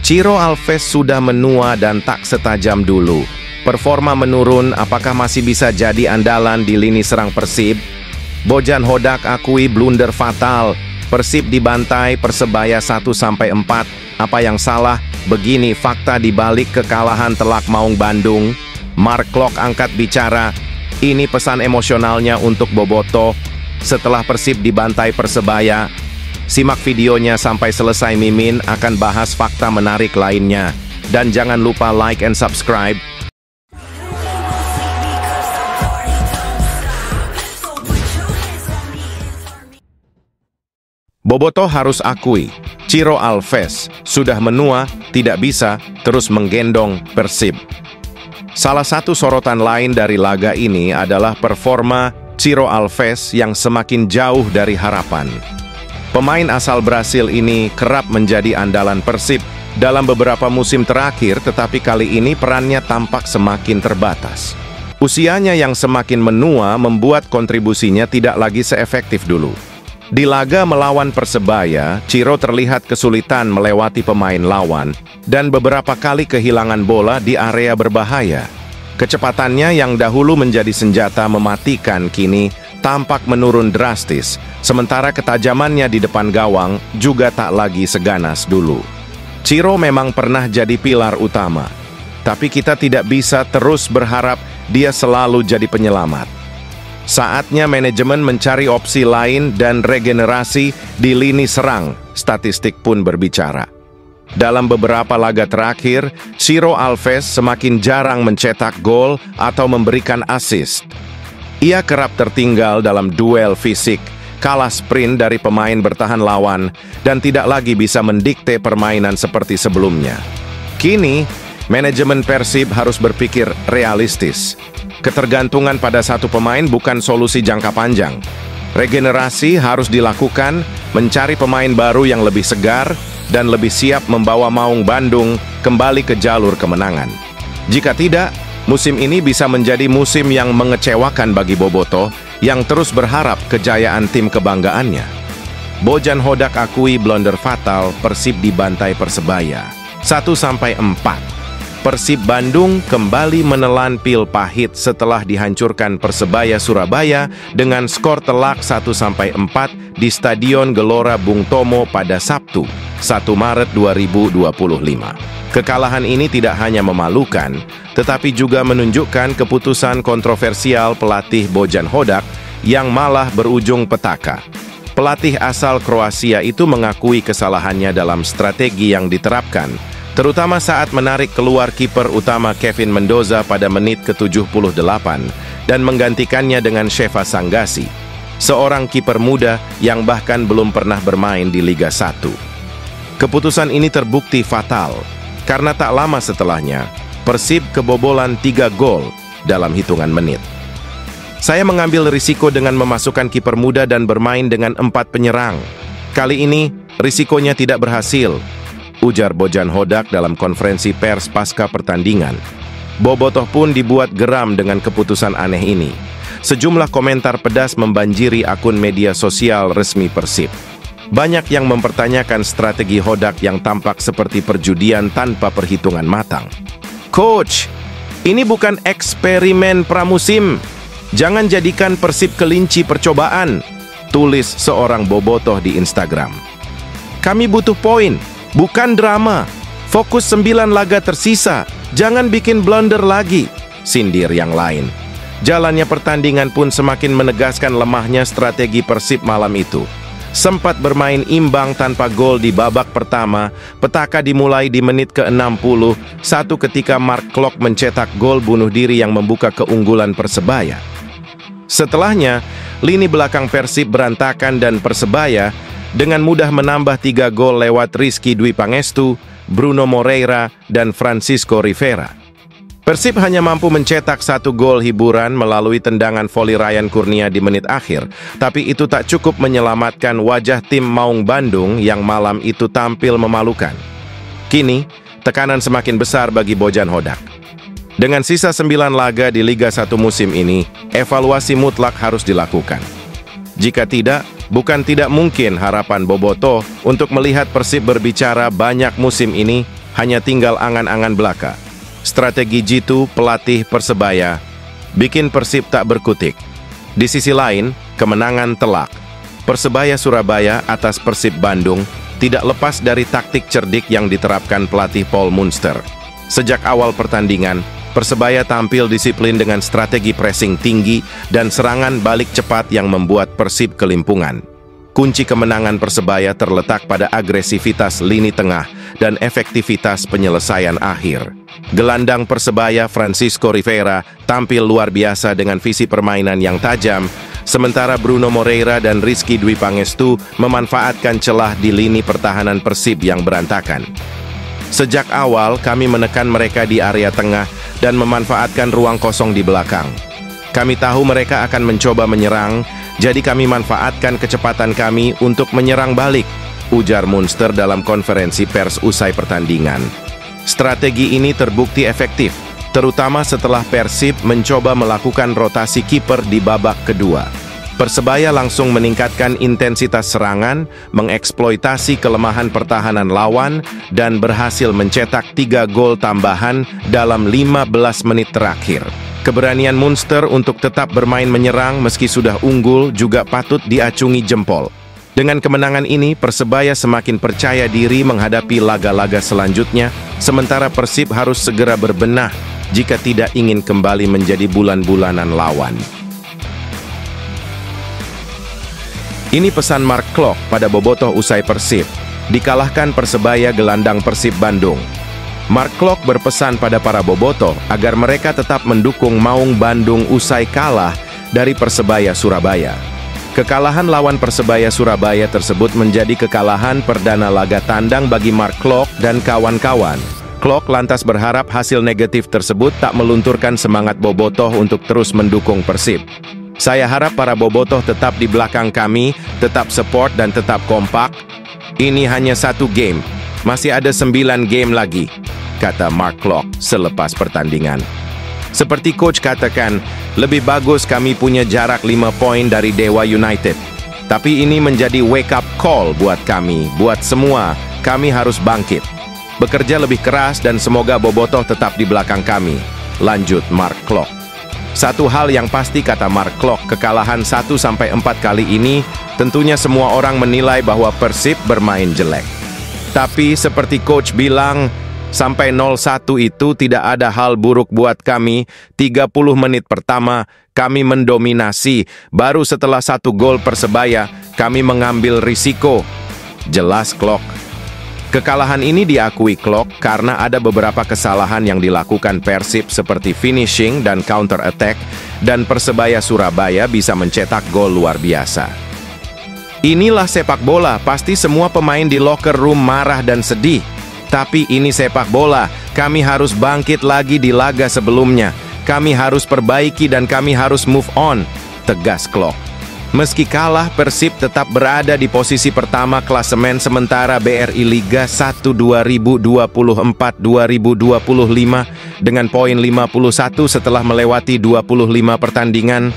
Ciro Alves sudah menua dan tak setajam dulu. Performa menurun, apakah masih bisa jadi andalan di lini serang Persib? Bojan Hodak akui blunder fatal. Persib dibantai Persebaya 1-4. Apa yang salah? Begini fakta di balik kekalahan telak Maung Bandung. Mark Klok angkat bicara. Ini pesan emosionalnya untuk Bobotoh setelah Persib dibantai Persebaya. Simak videonya sampai selesai. Mimin akan bahas fakta menarik lainnya. Dan jangan lupa like and subscribe. Bobotoh harus akui, Ciro Alves sudah menua, tidak bisa terus menggendong Persib. Salah satu sorotan lain dari laga ini adalah performa Ciro Alves yang semakin jauh dari harapan. Pemain asal Brasil ini kerap menjadi andalan Persib dalam beberapa musim terakhir, tetapi kali ini perannya tampak semakin terbatas. Usianya yang semakin menua membuat kontribusinya tidak lagi seefektif dulu. Di laga melawan Persebaya, Ciro terlihat kesulitan melewati pemain lawan dan beberapa kali kehilangan bola di area berbahaya. Kecepatannya yang dahulu menjadi senjata mematikan kini tampak menurun drastis, sementara ketajamannya di depan gawang juga tak lagi seganas dulu. Ciro memang pernah jadi pilar utama, tapi kita tidak bisa terus berharap dia selalu jadi penyelamat. Saatnya manajemen mencari opsi lain dan regenerasi di lini serang, statistik pun berbicara. Dalam beberapa laga terakhir, Ciro Alves semakin jarang mencetak gol atau memberikan assist. Ia kerap tertinggal dalam duel fisik, kalah sprint dari pemain bertahan lawan, dan tidak lagi bisa mendikte permainan seperti sebelumnya. Kini, manajemen Persib harus berpikir realistis. Ketergantungan pada satu pemain bukan solusi jangka panjang. Regenerasi harus dilakukan, mencari pemain baru yang lebih segar dan lebih siap membawa Maung Bandung kembali ke jalur kemenangan. Jika tidak, musim ini bisa menjadi musim yang mengecewakan bagi Bobotoh yang terus berharap kejayaan tim kebanggaannya. Bojan Hodak akui blunder fatal Persib dibantai Persebaya 1-4. Persib Bandung kembali menelan pil pahit setelah dihancurkan Persebaya Surabaya dengan skor telak 1-4 di Stadion Gelora Bung Tomo pada Sabtu, 1 Maret 2025. Kekalahan ini tidak hanya memalukan, tetapi juga menunjukkan keputusan kontroversial pelatih Bojan Hodak yang malah berujung petaka. Pelatih asal Kroasia itu mengakui kesalahannya dalam strategi yang diterapkan, terutama saat menarik keluar kiper utama Kevin Mendoza pada menit ke-78 dan menggantikannya dengan Sheva Sanggasi, seorang kiper muda yang bahkan belum pernah bermain di Liga 1. Keputusan ini terbukti fatal, karena tak lama setelahnya, Persib kebobolan 3 gol dalam hitungan menit. Saya mengambil risiko dengan memasukkan kiper muda dan bermain dengan 4 penyerang. Kali ini, risikonya tidak berhasil, ujar Bojan Hodak dalam konferensi pers pasca pertandingan. Bobotoh pun dibuat geram dengan keputusan aneh ini. Sejumlah komentar pedas membanjiri akun media sosial resmi Persib. Banyak yang mempertanyakan strategi Hodak yang tampak seperti perjudian tanpa perhitungan matang. Coach, ini bukan eksperimen pramusim. Jangan jadikan Persib kelinci percobaan, tulis seorang bobotoh di Instagram. Kami butuh poin, bukan drama. Fokus 9 laga tersisa. Jangan bikin blunder lagi, sindir yang lain. Jalannya pertandingan pun semakin menegaskan lemahnya strategi Persib malam itu. Sempat bermain imbang tanpa gol di babak pertama, petaka dimulai di menit ke-60, satu ketika Mark Klok mencetak gol bunuh diri yang membuka keunggulan Persebaya. Setelahnya, lini belakang Persib berantakan dan Persebaya dengan mudah menambah 3 gol lewat Rizky Dwi Pangestu, Bruno Moreira, dan Francisco Rivera. Persib hanya mampu mencetak 1 gol hiburan melalui tendangan voli Ryan Kurnia di menit akhir, tapi itu tak cukup menyelamatkan wajah tim Maung Bandung yang malam itu tampil memalukan. Kini, tekanan semakin besar bagi Bojan Hodak. Dengan sisa 9 laga di Liga 1 musim ini, evaluasi mutlak harus dilakukan. Jika tidak, bukan tidak mungkin harapan Bobotoh untuk melihat Persib berbicara banyak musim ini hanya tinggal angan-angan belaka. Strategi jitu pelatih Persebaya bikin Persib tak berkutik. Di sisi lain, kemenangan telak. Persebaya Surabaya atas Persib Bandung tidak lepas dari taktik cerdik yang diterapkan pelatih Paul Munster. Sejak awal pertandingan, Persebaya tampil disiplin dengan strategi pressing tinggi dan serangan balik cepat yang membuat Persib kelimpungan. Kunci kemenangan Persebaya terletak pada agresivitas lini tengah dan efektivitas penyelesaian akhir. Gelandang Persebaya Francisco Rivera tampil luar biasa dengan visi permainan yang tajam, sementara Bruno Moreira dan Rizky Dwi Pangestu memanfaatkan celah di lini pertahanan Persib yang berantakan. Sejak awal kami menekan mereka di area tengah dan memanfaatkan ruang kosong di belakang. Kami tahu mereka akan mencoba menyerang, jadi kami manfaatkan kecepatan kami untuk menyerang balik, ujar Munster dalam konferensi pers usai pertandingan. Strategi ini terbukti efektif, terutama setelah Persib mencoba melakukan rotasi kiper di babak kedua. Persebaya langsung meningkatkan intensitas serangan, mengeksploitasi kelemahan pertahanan lawan, dan berhasil mencetak 3 gol tambahan dalam 15 menit terakhir. Keberanian Munster untuk tetap bermain menyerang meski sudah unggul juga patut diacungi jempol. Dengan kemenangan ini, Persebaya semakin percaya diri menghadapi laga-laga selanjutnya, sementara Persib harus segera berbenah jika tidak ingin kembali menjadi bulan-bulanan lawan. Ini pesan Mark Klok pada bobotoh usai Persib. Dikalahkan Persebaya gelandang Persib Bandung. Mark Klok berpesan pada para bobotoh agar mereka tetap mendukung Maung Bandung usai kalah dari Persebaya Surabaya. Kekalahan lawan Persebaya Surabaya tersebut menjadi kekalahan perdana laga tandang bagi Mark Klok dan kawan-kawan. Klok lantas berharap hasil negatif tersebut tak melunturkan semangat bobotoh untuk terus mendukung Persib. Saya harap para bobotoh tetap di belakang kami, tetap support dan tetap kompak. Ini hanya 1 game, masih ada 9 game lagi, kata Mark Klok selepas pertandingan. Seperti coach katakan, lebih bagus kami punya jarak 5 poin dari Dewa United. Tapi ini menjadi wake up call buat kami, buat semua, kami harus bangkit. Bekerja lebih keras dan semoga bobotoh tetap di belakang kami, lanjut Mark Klok. Satu hal yang pasti, kata Mark Klok, kekalahan 1-4 kali ini, tentunya semua orang menilai bahwa Persib bermain jelek. Tapi seperti coach bilang, sampai 0-1 itu tidak ada hal buruk buat kami. 30 menit pertama, kami mendominasi. Baru setelah 1 gol Persebaya, kami mengambil risiko. Jelas Klok. Kekalahan ini diakui Klok karena ada beberapa kesalahan yang dilakukan Persib seperti finishing dan counter attack, dan Persebaya Surabaya bisa mencetak gol luar biasa. Inilah sepak bola, pasti semua pemain di locker room marah dan sedih. Tapi ini sepak bola, kami harus bangkit lagi di laga sebelumnya. Kami harus perbaiki dan kami harus move on, tegas Klok. Meski kalah, Persib tetap berada di posisi pertama klasemen sementara BRI Liga 1 2024-2025 dengan poin 51 setelah melewati 25 pertandingan.